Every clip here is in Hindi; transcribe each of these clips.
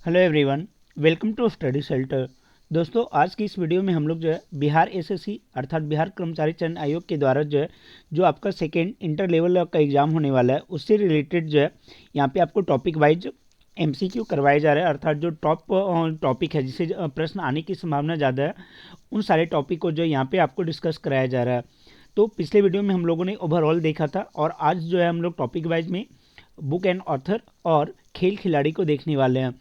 Hello everyone, welcome to study shelter. दोस्तों, आज की इस वीडियो में हम लोग जो है बिहार एसएससी अर्थात बिहार कर्मचारी चयन आयोग के द्वारा जो आपका सेकेंड इंटर लेवल का एग्ज़ाम होने वाला है उससे रिलेटेड जो है यहाँ पे आपको टॉपिक वाइज एमसीक्यू करवाए जा रहे हैं। अर्थात जो टॉप टॉपिक है जिसे प्रश्न आने की संभावना ज़्यादा है उन सारे टॉपिक को जो यहाँ पे आपको डिस्कस कराया जा रहा है। तो पिछले वीडियो में हम लोगों ने ओवरऑल देखा था और आज जो है हम लोग टॉपिक वाइज में बुक एंड ऑथर और खेल खिलाड़ी को देखने वाले हैं।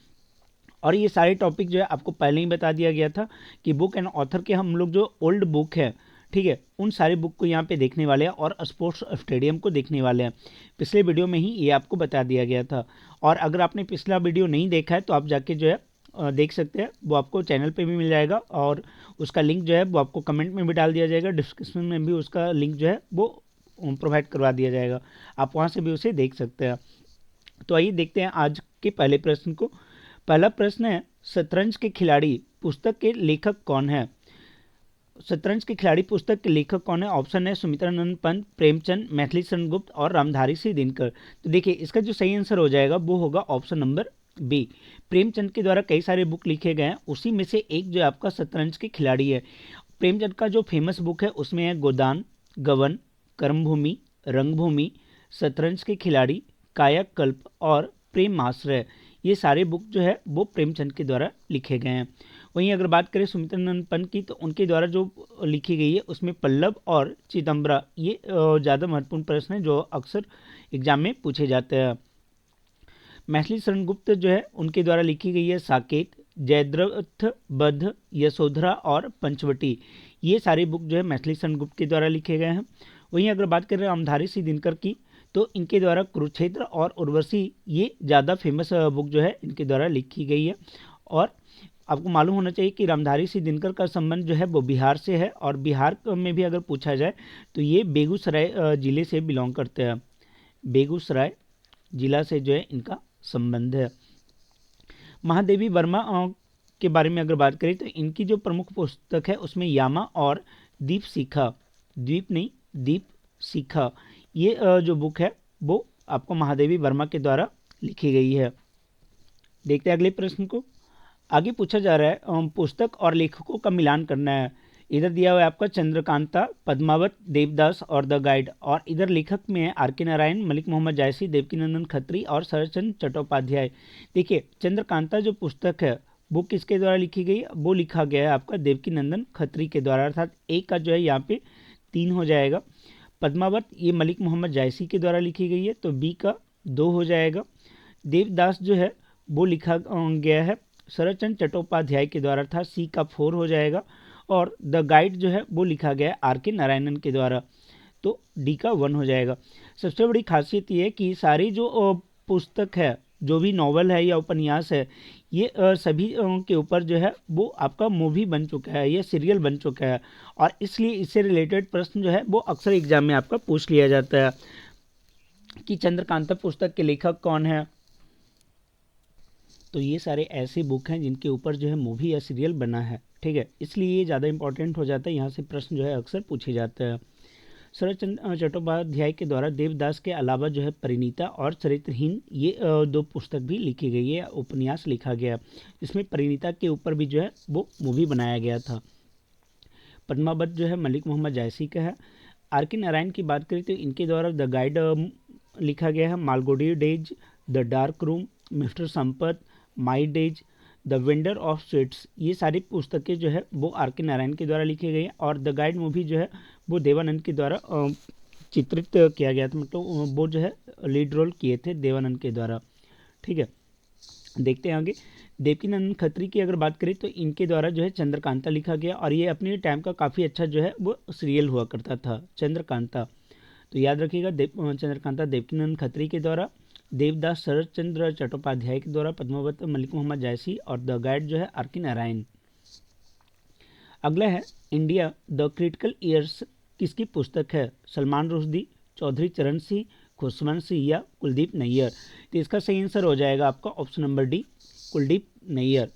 और ये सारे टॉपिक जो है आपको पहले ही बता दिया गया था कि बुक एंड ऑथर के हम लोग जो ओल्ड बुक है, ठीक है, उन सारे बुक को यहाँ पे देखने वाले हैं और स्पोर्ट्स स्टेडियम को देखने वाले हैं। पिछले वीडियो में ही ये आपको बता दिया गया था। और अगर आपने पिछला वीडियो नहीं देखा है तो आप जाके जो है देख सकते हैं, वो आपको चैनल पे भी मिल जाएगा और उसका लिंक जो है वो आपको कमेंट में भी डाल दिया जाएगा, डिस्क्रिप्शन में भी उसका लिंक जो है वो प्रोवाइड करवा दिया जाएगा, आप वहाँ से भी उसे देख सकते हैं। तो आइए देखते हैं आज के पहले प्रश्न को। पहला प्रश्न है, शतरंज के खिलाड़ी पुस्तक के लेखक कौन है? शतरंज के खिलाड़ी पुस्तक के लेखक कौन है? ऑप्शन है सुमित्रानंद पंत, प्रेमचंद, मैथिली शरण गुप्त और रामधारी सिंह दिनकर। तो देखिए, इसका जो सही आंसर हो जाएगा वो होगा ऑप्शन नंबर बी। प्रेमचंद के द्वारा कई सारे बुक लिखे गए हैं, उसी में से एक जो आपका शतरंज के खिलाड़ी है। प्रेमचंद का जो फेमस बुक है उसमें है गोदान, गबन, कर्मभूमि, रंगभूमि, शतरंज के खिलाड़ी, कायाकल्प और प्रेम आश्रय। ये सारे बुक जो है वो प्रेमचंद के द्वारा लिखे गए हैं। वहीं अगर बात करें सुमित्रानंद पंत की, तो उनके द्वारा जो लिखी गई है उसमें पल्लव और चिदम्बरा, ये ज़्यादा महत्वपूर्ण प्रश्न है जो अक्सर एग्जाम में पूछे जाते हैं। मैथिली शरण गुप्त जो है उनके द्वारा लिखी गई है साकेत, जयद्रथ बद्ध, यशोधरा और पंचवटी। ये सारे बुक जो है मैथिली शरण गुप्त के द्वारा लिखे गए हैं। वहीं अगर बात करें रामधारी सिंह दिनकर की, तो इनके द्वारा कुरुक्षेत्र और उर्वशी, ये ज़्यादा फेमस बुक जो है इनके द्वारा लिखी गई है। और आपको मालूम होना चाहिए कि रामधारी सिंह दिनकर का संबंध जो है वो बिहार से है और बिहार में भी अगर पूछा जाए तो ये बेगूसराय ज़िले से बिलोंग करते हैं। बेगूसराय जिला से जो है इनका संबंध है। महादेवी वर्मा के बारे में अगर बात करें तो इनकी जो प्रमुख पुस्तक है उसमें यामा और दीप शिखा, द्वीप नहीं दीप शिखा, ये जो बुक है वो आपको महादेवी वर्मा के द्वारा लिखी गई है। देखते हैं अगले प्रश्न को। आगे पूछा जा रहा है पुस्तक और लेखकों का मिलान करना है। इधर दिया हुआ है आपका चंद्रकांता, पद्मावत, देवदास और द गाइड, और इधर लेखक में है आर के नारायण, मलिक मोहम्मद जायसी, देवकीनंदन खत्री और शरदचंद्र चट्टोपाध्याय। देखिए, चंद्रकांता जो पुस्तक है वो किसके द्वारा लिखी गई? वो लिखा गया है आपका देवकीनंदन खत्री के द्वारा, अर्थात एक का जो है यहाँ पे 3 हो जाएगा। पद्मावत ये मलिक मोहम्मद जायसी के द्वारा लिखी गई है, तो बी का 2 हो जाएगा। देवदास जो है वो लिखा गया है शरदचंद्र चट्टोपाध्याय के द्वारा, था सी का 4 हो जाएगा। और द गाइड जो है वो लिखा गया है आर के नारायणन के द्वारा, तो डी का 1 हो जाएगा। सबसे बड़ी खासियत ये है कि सारी जो पुस्तक है, जो भी नॉवल है या उपन्यास है, ये सभी के ऊपर जो है वो आपका मूवी बन चुका है, ये सीरियल बन चुका है, और इसलिए इससे रिलेटेड प्रश्न जो है वो अक्सर एग्जाम में आपका पूछ लिया जाता है कि चंद्रकांता पुस्तक के लेखक कौन है। तो ये सारे ऐसे बुक हैं जिनके ऊपर जो है मूवी या सीरियल बना है, ठीक है, इसलिए ये ज़्यादा इंपॉर्टेंट हो जाता है, यहाँ से प्रश्न जो है अक्सर पूछे जाते हैं। शरदचंद्र चट्टोपाध्याय के द्वारा देवदास के अलावा जो है परिणीता और चरित्रहीन, ये 2 पुस्तक भी लिखी गई है, उपन्यास लिखा गया, इसमें परिणीता के ऊपर भी जो है वो मूवी बनाया गया था। पद्मावत जो है मलिक मोहम्मद जायसी का है। आर के नारायण की बात करें तो इनके द्वारा द गाइड लिखा गया है, Malgudi days, the dark room, mister Sampath, my days, the vendor of sweets, ये सारी पुस्तकें जो है वो आर के नारायण के द्वारा लिखी गई हैं। और द गाइड मूवी जो है वो देवानंद के द्वारा चित्रित किया गया था, मतलब वो जो है लीड रोल किए थे देवानंद के द्वारा, ठीक है। देखते हैं आगे। देवकीनंदन खत्री की अगर बात करें तो इनके द्वारा जो है चंद्रकांता लिखा गया, और ये अपने टाइम का काफ़ी अच्छा जो है वो सीरियल हुआ करता था चंद्रकांता, तो याद रखिएगा चंद्रकांता देवकीनंदन खत्री के द्वारा, देवदास शरदचंद्र चट्टोपाध्याय के द्वारा, पद्मावत मलिक मोहम्मद जायसी, और द गाइड जो है आर के नारायण। अगला है इंडिया द क्रिटिकल ईयर्स, किसकी पुस्तक है? सलमान रुश्दी, चौधरी चरण सिंह, खुशवंत सिंह या कुलदीप नैयर। तो इसका सही आंसर हो जाएगा आपका option number D, Kuldip Nayar,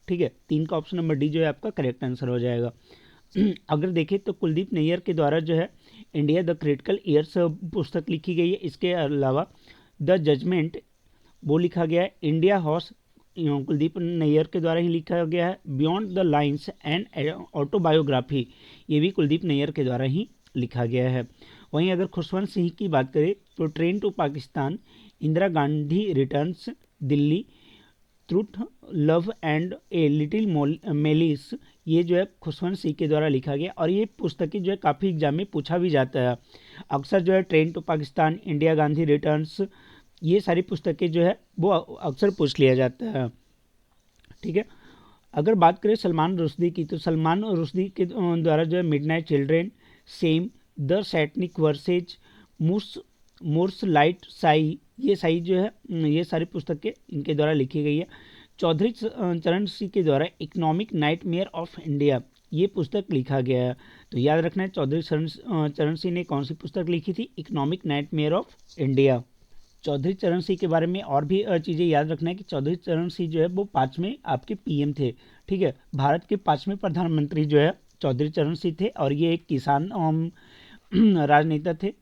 ठीक है। 3 का ऑप्शन नंबर डी जो है आपका करेक्ट आंसर हो जाएगा। अगर देखें तो कुलदीप नैयर के द्वारा जो है इंडिया द क्रिटिकल ईयर्स पुस्तक लिखी गई है। इसके अलावा द जजमेंट वो लिखा गया है, इंडिया हॉर्स कुलदीप नैयर के द्वारा ही लिखा गया है। Beyond the lines and autobiography, ये भी कुलदीप नैयर के द्वारा ही लिखा गया है। वहीं अगर खुशवंत सिंह की बात करें तो train to Pakistan, Indira Gandhi returns, Delhi, truth, love and a little malice, ये जो है खुशवंत सिंह के द्वारा लिखा गया। और ये पुस्तकें जो है काफ़ी एग्जाम में पूछा भी जाता है अक्सर। जो है train to Pakistan, India Gandhi returns, ये सारी पुस्तकें जो है वो अक्सर पूछ लिया जाता है। ठीक है, अगर बात करें सलमान रुश्दी की, तो सलमान रुश्दी के द्वारा जो है midnight children, same, the Satanic versus, मुर्स लाइट साई, ये साई जो है ये सारी पुस्तकें इनके द्वारा लिखी गई है। चौधरी चरण सिंह के द्वारा इकोनॉमिक नाइटमेयर ऑफ इंडिया, ये पुस्तक लिखा गया है। तो याद रखना है चौधरी चरण सिंह ने कौन सी पुस्तक लिखी थी, economic nightmare of India. Chaudhary Charan Singh के बारे में और भी चीज़ें याद रखना है कि चौधरी चरण सिंह जो है वो 5वें आपके पीएम थे। ठीक है, भारत के 5वें प्रधानमंत्री जो है चौधरी चरण सिंह थे और ये एक किसान राजनेता थे।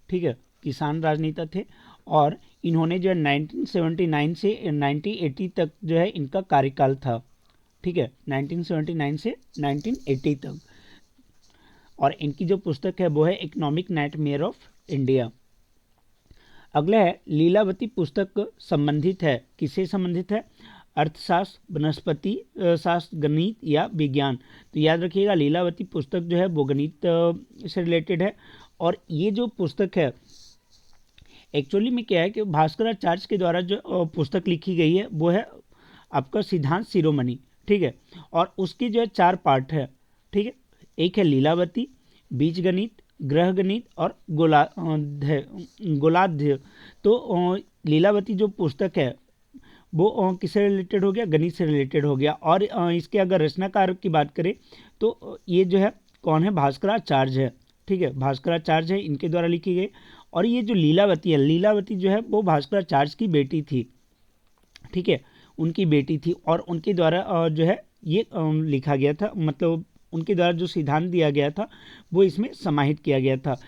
ठीक है, किसान राजनेता थे और इन्होंने जो है 1979 से 1980 तक जो है इनका कार्यकाल था। ठीक है, 1979 से 1980 तक। और इनकी जो पुस्तक है वो है इकोनॉमिक नाइटमेयर ऑफ इंडिया। अगला है लीलावती पुस्तक संबंधित है, किससे संबंधित है, अर्थशास्त्र, वनस्पति शास्त्र, गणित या विज्ञान। तो याद रखिएगा लीलावती पुस्तक जो है वो गणित से रिलेटेड है। और ये जो पुस्तक है एक्चुअली में क्या है कि भास्कराचार्य के द्वारा जो पुस्तक लिखी गई है वो है आपका सिद्धांत शिरोमणि। ठीक है, और उसके जो है 4 पार्ट है। ठीक है, एक है लीलावती, बीजगणित, ग्रह गणित और गोलाध्य। तो लीलावती जो पुस्तक है वो किससे रिलेटेड हो गया, गणित से रिलेटेड हो गया। और इसके अगर रचनाकार की बात करें तो ये जो है कौन है, भास्कराचार्य है। ठीक है, भास्कराचार्य है, इनके द्वारा लिखी गई। और ये जो लीलावती है, लीलावती जो है वो भास्कराचार्य की बेटी थी। ठीक है, उनकी बेटी थी और उनके द्वारा जो है ये लिखा गया था, मतलब उनके द्वारा जो सिद्धांत दिया गया था वो इसमें समाहित किया गया था।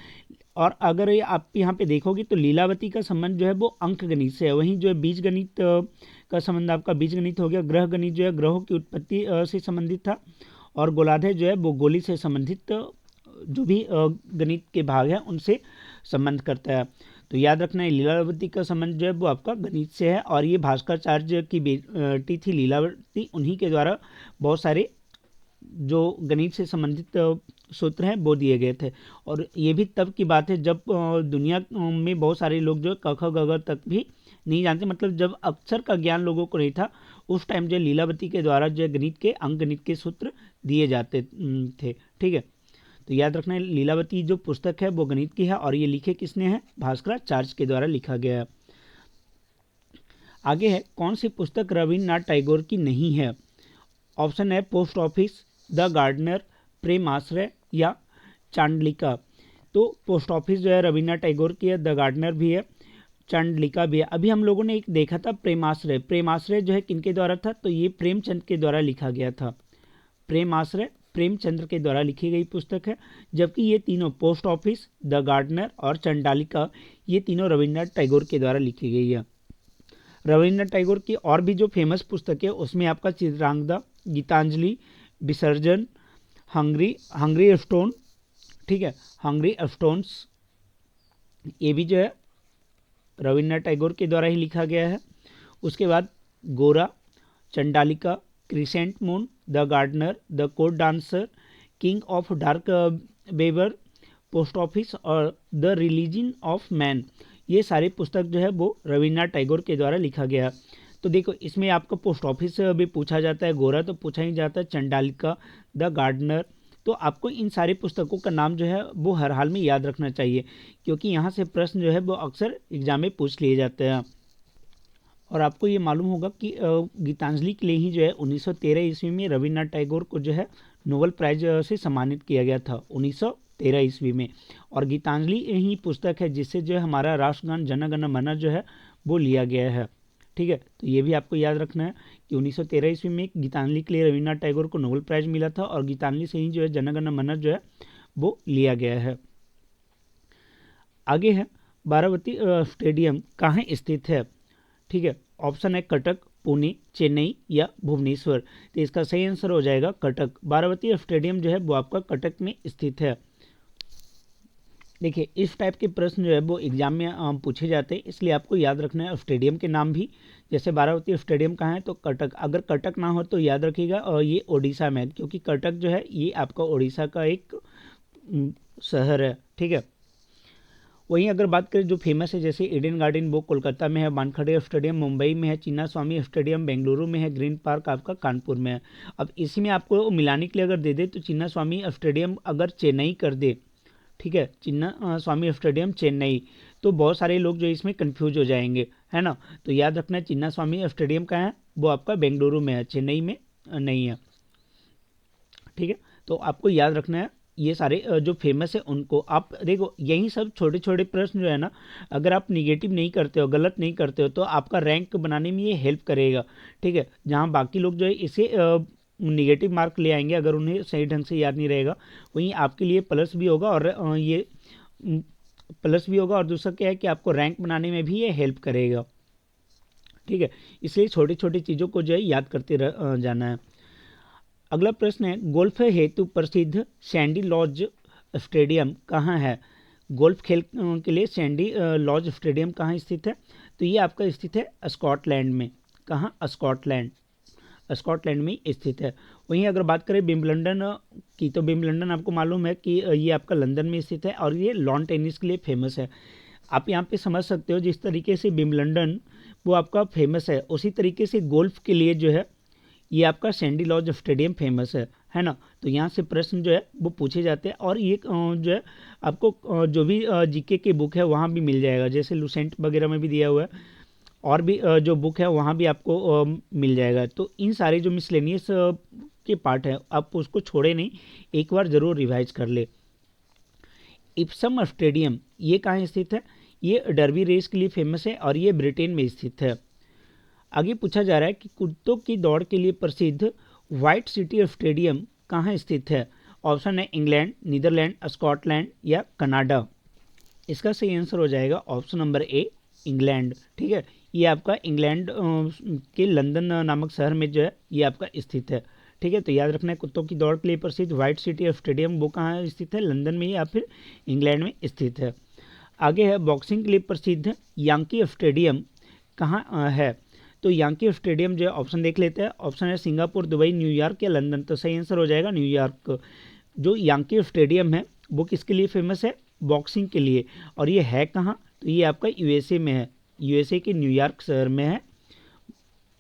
और अगर ये आप यहाँ पे देखोगे तो लीलावती का संबंध जो है वो अंक गणित से है। वहीं जो है बीज गणित का संबंध आपका बीज गणित हो गया। ग्रह गणित जो है ग्रहों की उत्पत्ति से संबंधित था। और गोलाध्याय जो है वो गोली से संबंधित जो भी गणित के भाग हैं उनसे संबंध करता है। तो याद रखना है लीलावती का संबंध जो है वो आपका गणित से है। और ये भास्कराचार्य की बेटी थी लीलावती, उन्हीं के द्वारा बहुत सारे जो गणित से संबंधित सूत्र हैं वो दिए गए थे। और ये भी तब की बात है जब दुनिया में बहुत सारे लोग जो क ख ग घ तक भी नहीं जानते, मतलब जब अक्षर का ज्ञान लोगों को नहीं था, उस टाइम जो लीलावती के द्वारा जो गणित के अंक गणित के सूत्र दिए जाते थे। ठीक है, तो याद रखना है लीलावती जो पुस्तक है वो गणित की है और ये लिखे किसने है, भास्कराचार्य के द्वारा लिखा गया है। आगे है कौन सी पुस्तक रविन्द्रनाथ टैगोर की नहीं है। ऑप्शन है post office, the gardener, Premashray या चांडलिका। तो पोस्ट ऑफिस जो है रविन्द्रनाथ टैगोर की है, द गार्डनर भी है, चांडलिका भी है। अभी हम लोगों ने एक देखा था प्रेमाश्रय, प्रेमाश्रय जो है किनके द्वारा था, तो ये प्रेमचंद के द्वारा लिखा गया था। प्रेमाश्रय प्रेमचंद्र के द्वारा लिखी गई पुस्तक है। जबकि ये तीनों पोस्ट ऑफिस, द गार्डनर और चांडालिका, ये तीनों रविन्द्रनाथ टैगोर के द्वारा लिखी गई है। रविन्द्रनाथ टैगोर की और भी जो फेमस पुस्तक है उसमें आपका चित्रांगदा, गीतांजलि, विसर्जन, हंग्री स्टोन, ठीक है, हंग्री स्टोन्स, ये भी जो है रविन्द्रनाथ टैगोर के द्वारा ही लिखा गया है। उसके बाद Gora, Chandalika, crescent moon, the gardener, the court dancer, king of dark वेबर, पोस्ट ऑफिस और द रिलीजन ऑफ मैन, ये सारी पुस्तक जो है वो रविन्द्रनाथ टैगोर के द्वारा लिखा गया है। तो देखो इसमें आपका पोस्ट ऑफिस भी पूछा जाता है, गोरा तो पूछा ही जाता है, चंडालिका, द गार्डनर। तो आपको इन सारी पुस्तकों का नाम जो है वो हर हाल में याद रखना चाहिए, क्योंकि यहाँ से प्रश्न जो है वो अक्सर एग्जाम में पूछ लिए जाते हैं। और आपको ये मालूम होगा कि गीतांजलि के लिए ही जो है 1913 ईस्वी में रविन्द्रनाथ टैगोर को जो है नोबेल प्राइज से सम्मानित किया गया था 1913 ईस्वी में। और गीतांजलि ही पुस्तक है जिससे जो है हमारा राष्ट्रगान जन गण मन जो है वो लिया गया है। ठीक है, तो ये भी आपको याद रखना है कि 1913 ईस्वी में गीतांजलि के लिए रविन्द्रनाथ टैगोर को नोबेल प्राइज मिला था और गीतांजलि से ही जो है जन गण मन जो है वो लिया गया है। आगे है बारावती स्टेडियम कहाँ स्थित है। ठीक है, ऑप्शन है कटक, पुणे, चेन्नई या भुवनेश्वर। तो इसका सही आंसर हो जाएगा कटक। बारावती स्टेडियम जो है वो आपका कटक में स्थित है। देखिए इस टाइप के प्रश्न जो है वो एग्जाम में पूछे जाते हैं, इसलिए आपको याद रखना है स्टेडियम के नाम भी। जैसे बारावती स्टेडियम कहाँ है तो कटक, अगर कटक ना हो तो याद रखिएगा और ये ओडिशा में है, क्योंकि कटक जो है ये आपका ओडिशा का एक शहर है। ठीक है, वहीं अगर बात करें जो फेमस है, जैसे ईडन गार्डन वो कोलकाता में है, वानखेड़े स्टेडियम मुंबई में है, चिन्ना स्वामी स्टेडियम बेंगलुरु में है, ग्रीन पार्क आपका कानपुर में है। अब इसी में आपको मिलाने के लिए अगर दे दे तो चिन्ना स्वामी स्टेडियम अगर चेन्नई कर दे, ठीक है, चिन्ना स्वामी स्टेडियम चेन्नई, तो बहुत सारे लोग जो इसमें कंफ्यूज हो जाएंगे, है ना। तो याद रखना चिन्ना स्वामी स्टेडियम का है वो आपका बेंगलुरु में है, चेन्नई में नहीं है। ठीक है, तो आपको याद रखना है ये सारे जो फेमस है उनको। आप देखो यही सब छोटे छोटे प्रश्न जो है ना, अगर आप निगेटिव नहीं करते हो, गलत नहीं करते हो, तो आपका रैंक बनाने में ये हेल्प करेगा। ठीक है, जहाँ बाकी लोग जो है इसे निगेटिव मार्क ले आएंगे अगर उन्हें सही ढंग से याद नहीं रहेगा, वहीं आपके लिए प्लस भी होगा और ये प्लस भी होगा, और दूसरा क्या है कि आपको रैंक बनाने में भी ये हेल्प करेगा। ठीक है, इसलिए छोटी छोटी चीज़ों को जो है याद करते जाना है। अगला प्रश्न है, गोल्फ हेतु प्रसिद्ध सैंडी लॉज स्टेडियम कहाँ है? गोल्फ खेल के लिए सैंडी लॉज स्टेडियम कहाँ स्थित है? तो ये आपका स्थित है स्कॉटलैंड में। कहाँ? स्कॉटलैंड में स्थित है। वहीं अगर बात करें विंबलडन की, तो विंबलडन आपको मालूम है कि ये आपका लंदन में स्थित है और ये लॉन टेनिस के लिए फेमस है। आप यहाँ पे समझ सकते हो जिस तरीके से विंबलडन वो आपका फेमस है, उसी तरीके से गोल्फ के लिए जो है ये आपका सैंडी लॉज स्टेडियम फेमस है ना। तो यहाँ से प्रश्न जो है वो पूछे जाते हैं, और ये जो है आपको जो भी जीके की बुक है वहाँ भी मिल जाएगा, जैसे लुसेंट वगैरह में भी दिया हुआ है, और भी जो बुक है वहाँ भी आपको मिल जाएगा। तो इन सारे जो मिसलेनियस के पार्ट है आप उसको छोड़े नहीं, एक बार ज़रूर रिवाइज कर ले। इप्सम स्टेडियम ये कहाँ स्थित है? ये डर्बी रेस के लिए फेमस है और ये ब्रिटेन में स्थित है। आगे पूछा जा रहा है कि कुत्तों की दौड़ के लिए प्रसिद्ध व्हाइट सिटी स्टेडियम कहाँ स्थित है? ऑप्शन है इंग्लैंड, नीदरलैंड, स्कॉटलैंड या कनाडा। इसका सही आंसर हो जाएगा ऑप्शन नंबर ए, इंग्लैंड। ठीक है, ये आपका इंग्लैंड के लंदन नामक शहर में जो है ये आपका स्थित है। ठीक है, तो याद रखना है कुत्तों की दौड़ के लिए प्रसिद्ध व्हाइट सिटी स्टेडियम वो कहाँ स्थित है? लंदन में या फिर इंग्लैंड में स्थित है। आगे है बॉक्सिंग के लिए प्रसिद्ध यांकी स्टेडियम कहाँ है? तो यांकी स्टेडियम जो है ऑप्शन देख लेते हैं। ऑप्शन है सिंगापुर, दुबई, न्यूयॉर्क या लंदन। तो सही आंसर हो जाएगा न्यूयॉर्क। जो यांकी स्टेडियम है वो किसके लिए फेमस है? बॉक्सिंग के लिए। और ये है कहाँ? तो ये आपका यूएसए में है, यूएसए के न्यूयॉर्क शहर में है।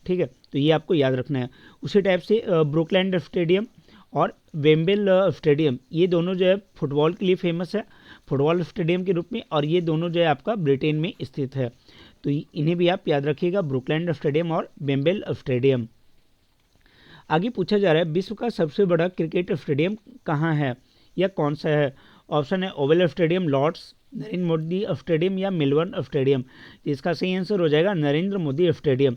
ठीक है, तो ये आपको याद रखना है। उसी टाइप से ब्रुकलैंड स्टेडियम और वेम्बल स्टेडियम ये दोनों जो है फुटबॉल के लिए फेमस है, फुटबॉल स्टेडियम के रूप में, और ये दोनों जो है आपका ब्रिटेन में स्थित है। तो इन्हें भी आप याद रखिएगा, ब्रुकलैंड स्टेडियम और वेम्बल स्टेडियम। आगे पूछा जा रहा है विश्व का सबसे बड़ा क्रिकेट स्टेडियम कहाँ है या कौन सा है? ऑप्शन है Oval stadium, Lord's, Narendra Modi stadium या मेलबर्न स्टेडियम। इसका सही आंसर हो जाएगा नरेंद्र मोदी स्टेडियम।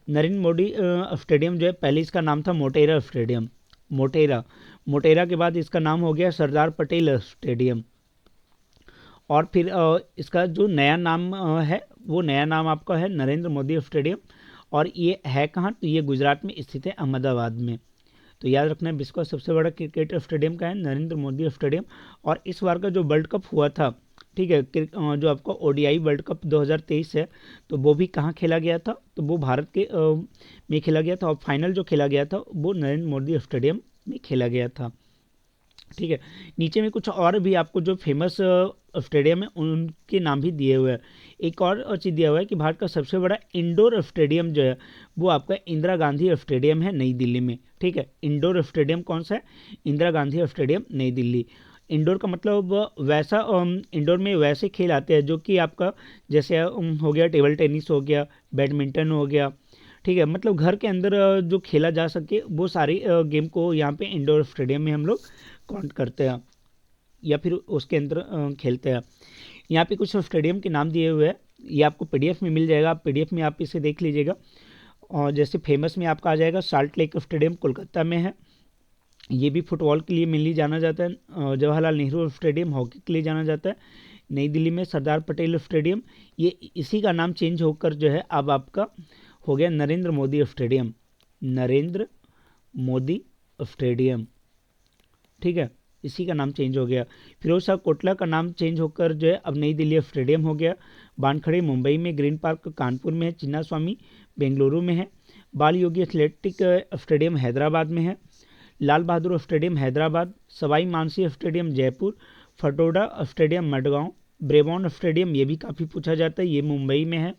नरेंद्र मोदी स्टेडियम जो है पहले इसका नाम था मोटेरा स्टेडियम, मोटेरा के बाद इसका नाम हो गया सरदार पटेल स्टेडियम, और फिर इसका जो नया नाम है वो नया नाम आपका है नरेंद्र मोदी स्टेडियम। और ये है कहाँ? तो ये गुजरात में स्थित है, अहमदाबाद में। तो याद रखना है विश्व का सबसे बड़ा क्रिकेट स्टेडियम का है नरेंद्र मोदी स्टेडियम। और इस बार का जो वर्ल्ड कप हुआ था, ठीक है, जो आपका ओडीआई वर्ल्ड कप 2023 है, तो वो भी कहाँ खेला गया था? तो वो भारत के में खेला गया था, और फाइनल जो खेला गया था वो नरेंद्र मोदी स्टेडियम में खेला गया था। ठीक है, नीचे में कुछ और भी आपको जो फेमस स्टेडियम है उनके नाम भी दिए हुए हैं। एक और चीज़ दिया हुआ है कि भारत का सबसे बड़ा इंडोर स्टेडियम जो है वो आपका इंदिरा गांधी स्टेडियम है नई दिल्ली में। ठीक है, इंडोर स्टेडियम कौन सा है? इंदिरा गांधी स्टेडियम नई दिल्ली। इंडोर का मतलब वैसा इंडोर में वैसे खेल आते हैं जो कि आपका जैसे हो गया टेबल टेनिस हो गया, बैडमिंटन हो गया। ठीक है, मतलब घर के अंदर जो खेला जा सके वो सारी गेम को यहाँ पे इंडोर स्टेडियम में हम लोग काउंट करते हैं या फिर उसके अंदर खेलते हैं। यहाँ पे कुछ स्टेडियम के नाम दिए हुए हैं, ये आपको पीडीएफ में मिल जाएगा, पीडीएफ में आप इसे देख लीजिएगा। और जैसे फेमस में आपका आ जाएगा साल्ट लेक स्टेडियम कोलकाता में है, ये भी फुटबॉल के लिए मेनली जाना जाता है। जवाहरलाल नेहरू स्टेडियम हॉकी के लिए जाना जाता है। नई दिल्ली में सरदार पटेल स्टेडियम, ये इसी का नाम चेंज होकर जो है अब आपका हो गया नरेंद्र मोदी स्टेडियम, नरेंद्र मोदी स्टेडियम, ठीक है, इसी का नाम चेंज हो गया। फिरोज शाह कोटला का नाम चेंज होकर जो है अब नई दिल्ली स्टेडियम हो गया। वानखेड़े मुंबई में, ग्रीन पार्क कानपुर में है, चिन्ना स्वामी बेंगलुरु में है, बाल योगी एथलेटिक स्टेडियम हैदराबाद में है, Lal Bahadur stadium Hyderabad, Sawai Mansingh stadium Jaipur, Fatorda stadium Madgaon, Brabourne stadium ये भी काफ़ी पूछा जाता है, ये मुंबई में है।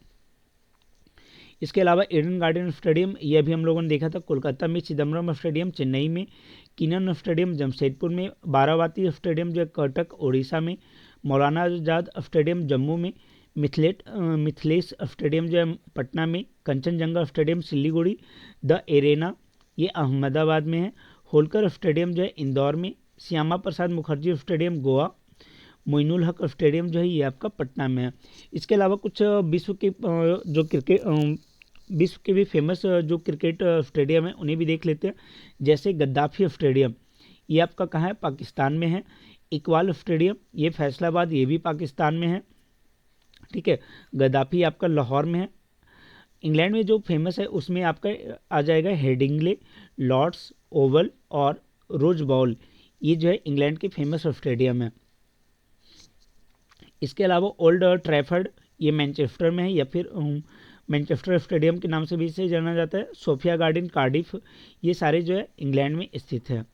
इसके अलावा ईडन गार्डन स्टेडियम ये अभी हम लोगों ने देखा था कोलकाता में, चिदम्बरम स्टेडियम चेन्नई में, किनन स्टेडियम जमशेदपुर में, बारावाती स्टेडियम जो है कटक ओडिशा में, मौलाना आजाद स्टेडियम जम्मू में, मिथिलेश स्टेडियम जो है पटना में, Kanchenjunga stadium Siliguri, the arena ये अहमदाबाद में है, होलकर स्टेडियम जो है इंदौर में, श्यामा प्रसाद मुखर्जी स्टेडियम गोवा, मोइनुल हक स्टेडियम जो है ये आपका पटना में है। इसके अलावा कुछ विश्व के जो क्रिकेट विश्व के भी फेमस जो क्रिकेट स्टेडियम है उन्हें भी देख लेते हैं। जैसे गद्दाफी स्टेडियम ये आपका कहाँ है, पाकिस्तान में है। इकबाल स्टेडियम ये फैसलाबाद ये भी पाकिस्तान में है, ठीक है। गद्दाफी आपका लाहौर में है। इंग्लैंड में जो फेमस है उसमें आपका आ जाएगा हेडिंगले, लॉर्ड्स ओवल और रोज बाउल, ये जो है इंग्लैंड के फेमस स्टेडियम है। इसके अलावा ओल्ड ट्रैफर्ड ये मैनचेस्टर में है, या फिर मैनचेस्टर स्टेडियम के नाम से भी इसे जाना जाता है। सोफिया गार्डन कार्डिफ ये सारे जो है इंग्लैंड में स्थित है,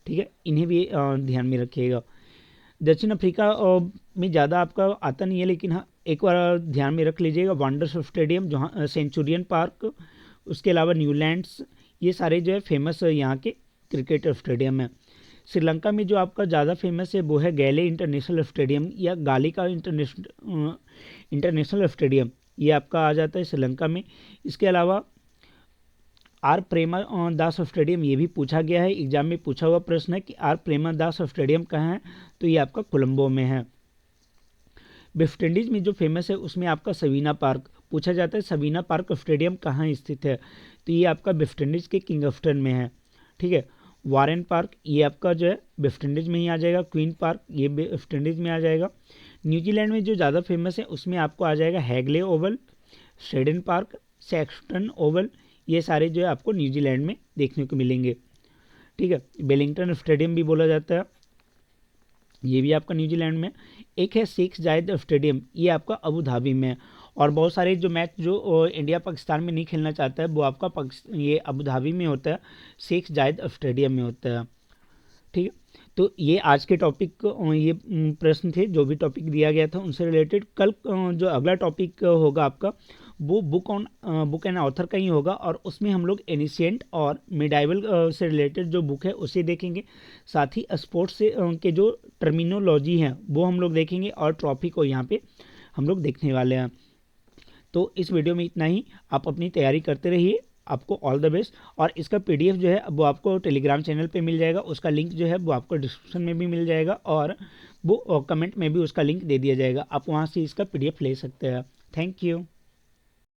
ठीक है, इन्हें भी ध्यान में रखिएगा। दक्षिण अफ्रीका में ज़्यादा आपका आता नहीं है, लेकिन हाँ एक बार ध्यान में रख लीजिएगा। वांडर्स स्टेडियम जहाँ सेंचुरियन पार्क, उसके अलावा न्यूलैंड्स ये सारे जो है फेमस यहाँ के क्रिकेट स्टेडियम है। श्रीलंका में जो आपका ज़्यादा फेमस है वो है गैले इंटरनेशनल स्टेडियम या गालिका इंटरनेशनल स्टेडियम, ये आपका आ जाता है श्रीलंका में। इसके अलावा आर प्रेमदास स्टेडियम ये भी पूछा गया है, एग्जाम में पूछा हुआ प्रश्न है कि आर प्रेमदास स्टेडियम कहाँ है, तो ये आपका कोलंबो में है। वेस्ट इंडीज़ में जो फेमस है उसमें आपका सवीना पार्क पूछा जाता है, सवीना पार्क स्टेडियम कहाँ स्थित है, तो ये आपका वेस्ट इंडीज़ के किंगस्टन में है, ठीक है। वारेन पार्क ये आपका जो है वेस्ट इंडीज़ में ही आ जाएगा। क्वीन पार्क ये वेस्ट इंडीज़ में आ जाएगा। न्यूजीलैंड में जो ज़्यादा फेमस है उसमें आपको आ जाएगा हैगले ओवल, शेडन पार्क, सैक्सटन ओवल, ये सारे जो है आपको न्यूजीलैंड में देखने को मिलेंगे, ठीक है। वेलिंगटन स्टेडियम भी बोला जाता है, ये भी आपका न्यूजीलैंड में। एक है शेख जायद स्टेडियम ये आपका अबू धाबी में है। और बहुत सारे जो मैच जो इंडिया पाकिस्तान में नहीं खेलना चाहता है वो आपका ये अबू धाबी में होता है, शेख जायद स्टेडियम में होता है, ठीक है। तो ये आज के टॉपिक ये प्रश्न थे जो भी टॉपिक दिया गया था उनसे रिलेटेड। कल जो अगला टॉपिक होगा आपका वो बुक एंड ऑथर का ही होगा, और उसमें हम लोग एनिशिएंट और मिडाइवल से रिलेटेड जो बुक है उसे देखेंगे। साथ ही स्पोर्ट्स से के जो टर्मिनोलॉजी हैं वो हम लोग देखेंगे, और ट्रॉफी को यहाँ पे हम लोग देखने वाले हैं। तो इस वीडियो में इतना ही, आप अपनी तैयारी करते रहिए, आपको ऑल द बेस्ट। और इसका पीडीएफ जो है वो आपको टेलीग्राम चैनल पे मिल जाएगा, उसका लिंक जो है वो आपको डिस्क्रिप्शन में भी मिल जाएगा, और वो कमेंट में भी उसका लिंक दे दिया जाएगा, आप वहाँ से इसका पीडीएफ ले सकते हैं। Thank you.